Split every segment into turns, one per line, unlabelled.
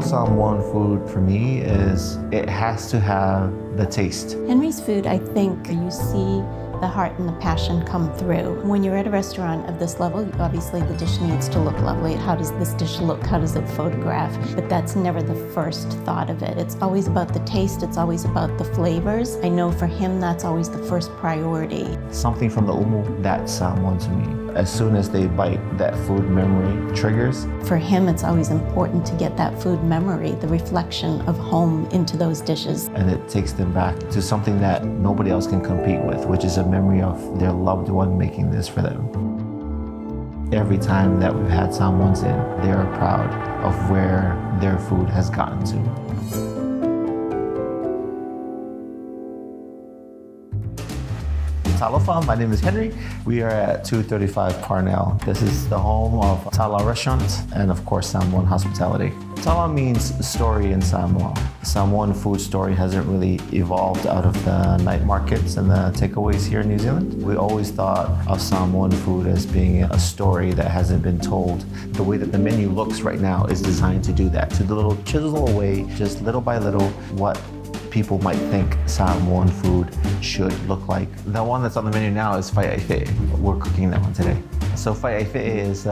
Samoan food for me is it has to have the taste.
Henry's food, I think you see the heart and the passion come through. When you're at a restaurant of this level, obviously the dish needs to look lovely. How does this dish look? How does it photograph? But that's never the first thought of it. It's always about the taste. It's always about the flavors. I know for him, that's always the first priority.
Something from the umu, that's Samoan to me. As soon as they bite, that food memory triggers.
For him, it's always important to get that food memory, the reflection of home into those dishes.
And it takes them back to something that nobody else can compete with, which is a memory of their loved one making this for them. Every time that we've had Samoans in, they are proud of where their food has gotten to. Talofa, my name is Henry. We are at 235 Parnell. This is the home of Tala Restaurant and of course Samoan hospitality. Tala means story in Samoa. Samoan food story hasn't really evolved out of the night markets and the takeaways here in New Zealand. We always thought of Samoan food as being a story that hasn't been told. The way that the menu looks right now is designed to do that, to the little chisel away, just little by little, what people might think Samoan food should look like. The one that's on the menu now is faiaife. We're cooking that one today. So faiaife is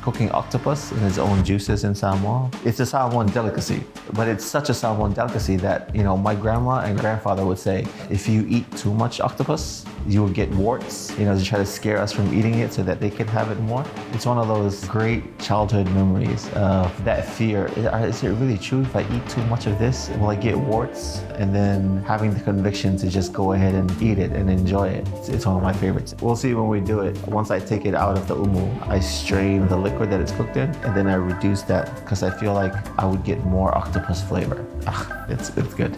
cooking octopus in its own juices in Samoa. It's a Samoan delicacy, but it's such a Samoan delicacy that, my grandma and grandfather would say, if you eat too much octopus, you will get warts, to try to scare us from eating it so that they can have it more. It's one of those great childhood memories of that fear. Is it really true if I eat too much of this? Will I get warts? And then having the conviction to just go ahead and eat it and enjoy it. It's one of my favorites. We'll see when we do it. Once I take it out of the umu, I strain the liquid that it's cooked in, and then I reduce that because I feel like I would get more octopus flavor. It's good.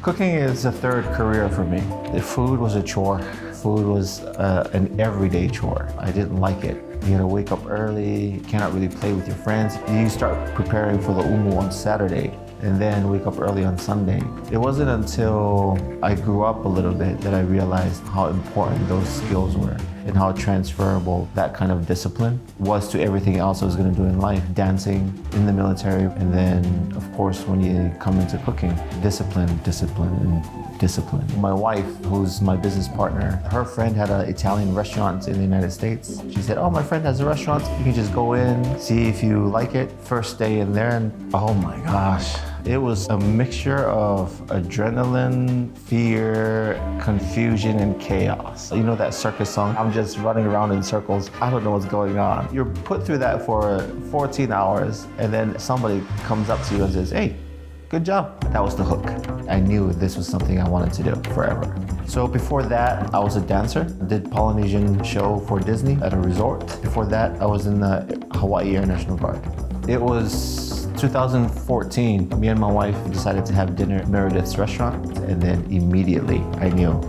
Cooking is a third career for me. The food was a chore. Food was an everyday chore. I didn't like it. You gotta wake up early, you cannot really play with your friends. You start preparing for the umu on Saturday and then wake up early on Sunday. It wasn't until I grew up a little bit that I realized how important those skills were and how transferable that kind of discipline was to everything else I was gonna do in life. Dancing, in the military, and then of course when you come into cooking, discipline. My wife, who's my business partner, her friend had an Italian restaurant in the United States. She said, my friend has a restaurant, you can just go in, see if you like it. First day in there, and oh my gosh. It was a mixture of adrenaline, fear, confusion, and chaos. You know that circus song? I'm just running around in circles. I don't know what's going on. You're put through that for 14 hours, and then somebody comes up to you and says, hey, good job. That was the hook. I knew this was something I wanted to do forever. So before that, I was a dancer. I did Polynesian show for Disney at a resort. Before that, I was in the Hawaii Air National Guard. It was 2014, me and my wife decided to have dinner at Meredith's restaurant, and then immediately I knew,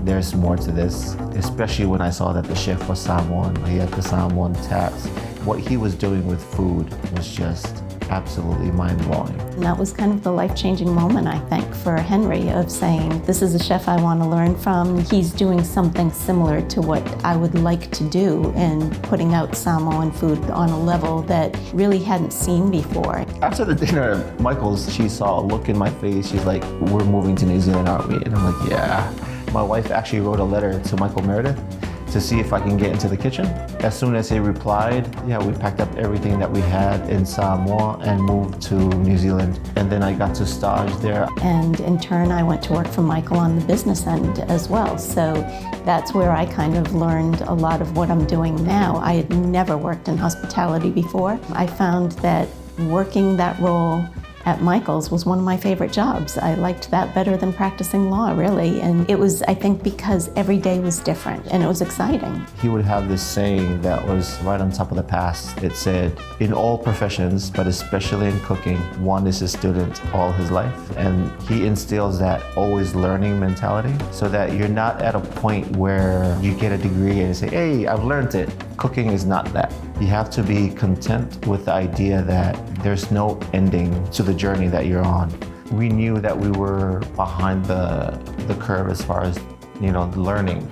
there's more to this, especially when I saw that the chef was Samoan. He had the Samoan tats. What he was doing with food was just absolutely mind-blowing.
And that was kind of the life-changing moment, I think, for Henry, of saying, this is a chef I want to learn from. He's doing something similar to what I would like to do and putting out Samoan food on a level that really hadn't seen before.
After the dinner at Michael's, she saw a look in my face. She's like, we're moving to New Zealand, aren't we? And I'm like, yeah. My wife actually wrote a letter to Michael Meredith to see if I can get into the kitchen. As soon as he replied, we packed up everything that we had in Samoa and moved to New Zealand. And then I got to stage there.
And in turn, I went to work for Michael on the business end as well. So that's where I kind of learned a lot of what I'm doing now. I had never worked in hospitality before. I found that working that role at Michael's was one of my favorite jobs. I liked that better than practicing law, really. And it was, I think, because every day was different and it was exciting.
He would have this saying that was right on top of the pass. It said, in all professions, but especially in cooking, one is a student all his life. And he instills that always learning mentality so that you're not at a point where you get a degree and you say, hey, I've learned it. Cooking is not that. You have to be content with the idea that there's no ending to the journey that you're on. We knew that we were behind the curve as far as learning,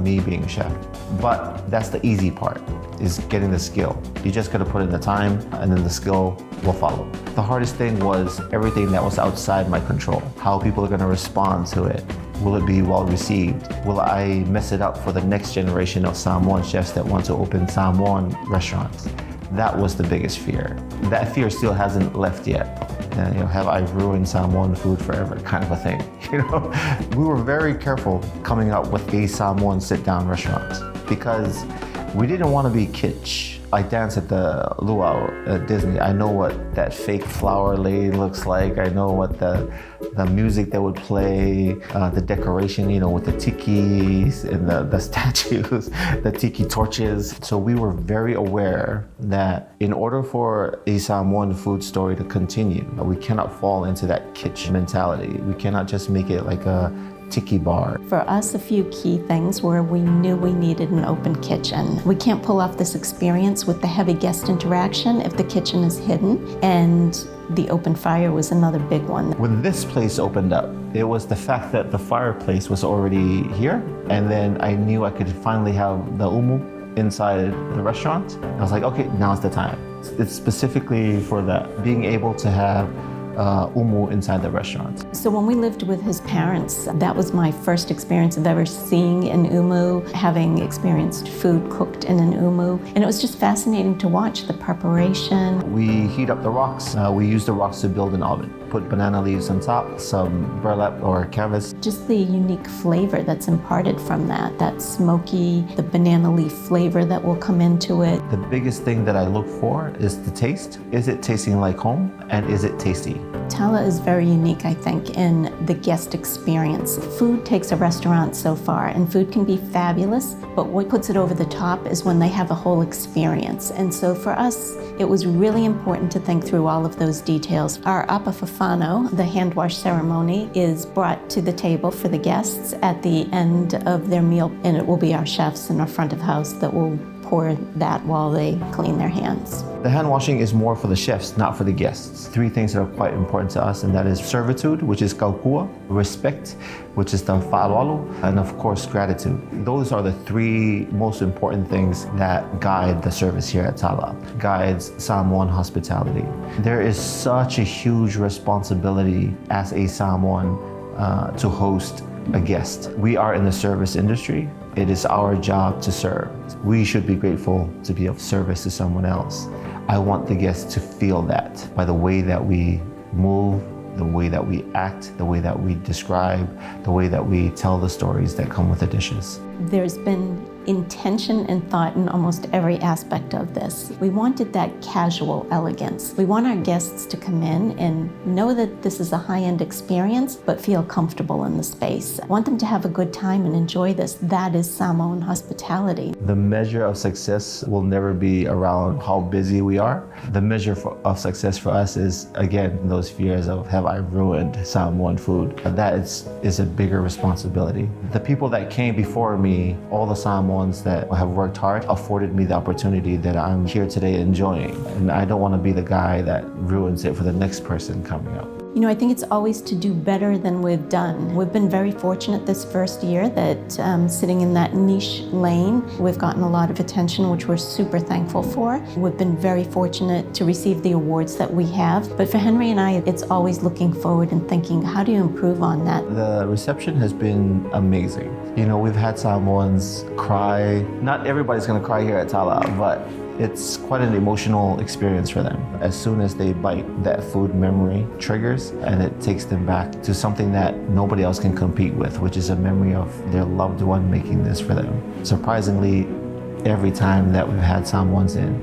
me being a chef. But that's the easy part, is getting the skill. You just gotta put in the time and then the skill will follow. The hardest thing was everything that was outside my control. How people are gonna respond to it. Will it be well received? Will I mess it up for the next generation of Samoan chefs that want to open Samoan restaurants? That was the biggest fear. That fear still hasn't left yet. Have I ruined Samoan food forever, kind of a thing. We were very careful coming up with a Samoan sit-down restaurant because we didn't want to be kitsch. I dance at the luau at Disney. I know what that fake flower lady looks like. I know what the music that would play, the decoration, with the tikis and the statues, the tiki torches. So we were very aware that in order for a Samoan food story to continue, we cannot fall into that kitsch mentality. We cannot just make it like a tiki bar.
For us, a few key things were we knew we needed an open kitchen. We can't pull off this experience with the heavy guest interaction if the kitchen is hidden, and the open fire was another big one.
When this place opened up, it was the fact that the fireplace was already here, and then I knew I could finally have the umu inside the restaurant. I was like, okay, now's the time. It's specifically for that, being able to have umu inside the restaurant.
So when we lived with his parents, that was my first experience of ever seeing an umu, having experienced food cooked in an umu. And it was just fascinating to watch the preparation.
We heat up the rocks. We use the rocks to build an oven. Put banana leaves on top, some burlap or canvas.
Just the unique flavor that's imparted from that smoky, the banana leaf flavor that will come into it.
The biggest thing that I look for is the taste. Is it tasting like home, and is it tasty?
Tala is very unique, I think, in the guest experience. Food takes a restaurant so far, and food can be fabulous, but what puts it over the top is when they have a whole experience. And so for us, it was really important to think through all of those details. Our apafafano, the hand wash ceremony, is brought to the table for the guests at the end of their meal, and it will be our chefs in our front of house that will pour that while they clean their hands.
The hand washing is more for the chefs, not for the guests. 3 things that are quite important to us, and that is servitude, which is kaukua, respect, which is the fa'aloalo, and of course gratitude. Those are the 3 most important things that guide the service here at Tala, guides Samoan hospitality. There is such a huge responsibility as a Samoan to host a guest. We are in the service industry. It is our job to serve. We should be grateful to be of service to someone else. I want the guests to feel that by the way that we move, the way that we act, the way that we describe, the way that we tell the stories that come with the dishes.
There's been intention and thought in almost every aspect of this. We wanted that casual elegance. We want our guests to come in and know that this is a high-end experience, but feel comfortable in the space. I want them to have a good time and enjoy this. That is Samoan hospitality.
The measure of success will never be around how busy we are. The measure of success for us is, again, those fears of, have I ruined Samoan food? That is a bigger responsibility. The people that came before me, all the Samoans that have worked hard, afforded me the opportunity that I'm here today enjoying. And I don't want to be the guy that ruins it for the next person coming up.
I think it's always to do better than we've done. We've been very fortunate this first year that sitting in that niche lane, we've gotten a lot of attention, which we're super thankful for. We've been very fortunate to receive the awards that we have. But for Henry and I, it's always looking forward and thinking, how do you improve on that?
The reception has been amazing. We've had Samoans cry. Not everybody's gonna cry here at Tala, but it's quite an emotional experience for them. As soon as they bite, that food memory triggers and it takes them back to something that nobody else can compete with, which is a memory of their loved one making this for them. Surprisingly, every time that we've had Samoans in,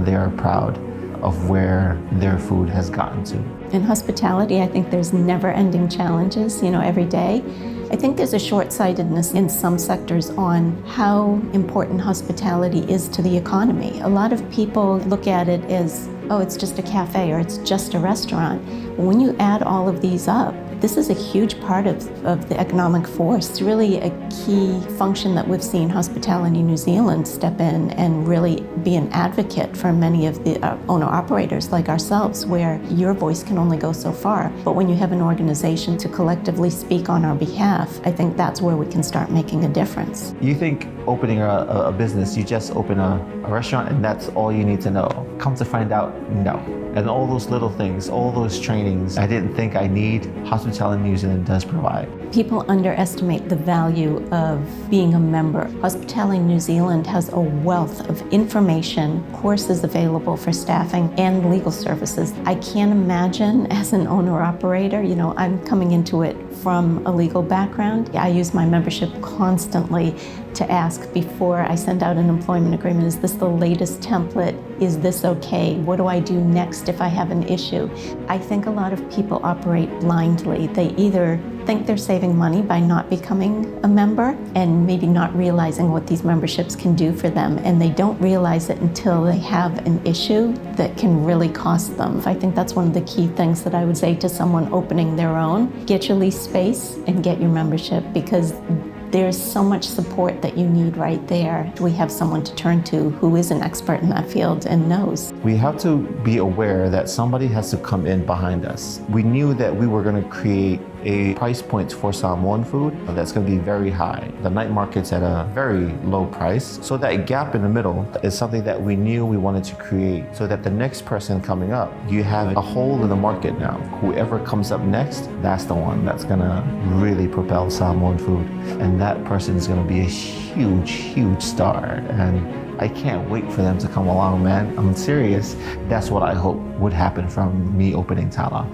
they are proud of where their food has gotten to.
In hospitality, I think there's never-ending challenges, every day. I think there's a short-sightedness in some sectors on how important hospitality is to the economy. A lot of people look at it as, oh, it's just a cafe or it's just a restaurant. But when you add all of these up, This is a huge part of the economic force. It's really a key function that we've seen Hospitality New Zealand step in and really be an advocate for many of the owner-operators like ourselves, where your voice can only go so far. But when you have an organization to collectively speak on our behalf, I think that's where we can start making a difference.
You think opening a business, you just open a restaurant and that's all you need to know. Come to find out, no. And all those little things, all those trainings I didn't think I need, Hospitality New Zealand does provide.
People underestimate the value of being a member. Hospitality New Zealand has a wealth of information, courses available for staffing, and legal services. I can't imagine as an owner-operator, I'm coming into it from a legal background. I use my membership constantly to ask before I send out an employment agreement, is this the latest template? Is this okay? What do I do next if I have an issue? I think a lot of people operate blindly. They either think they're saving money by not becoming a member and maybe not realizing what these memberships can do for them, and they don't realize it until they have an issue that can really cost them. I think that's one of the key things that I would say to someone opening their own. Get your lease space and get your membership, because there's so much support that you need right there. We have someone to turn to who is an expert in that field and knows.
We have to be aware that somebody has to come in behind us. We knew that we were going to create a price point for Samoan food that's going to be very high. The night market's at a very low price. So that gap in the middle is something that we knew we wanted to create, so that the next person coming up, you have a hole in the market now. Whoever comes up next, that's the one that's going to really propel Samoan food. And that person is going to be a huge, huge star. And I can't wait for them to come along, man. I'm serious. That's what I hope would happen from me opening Tala.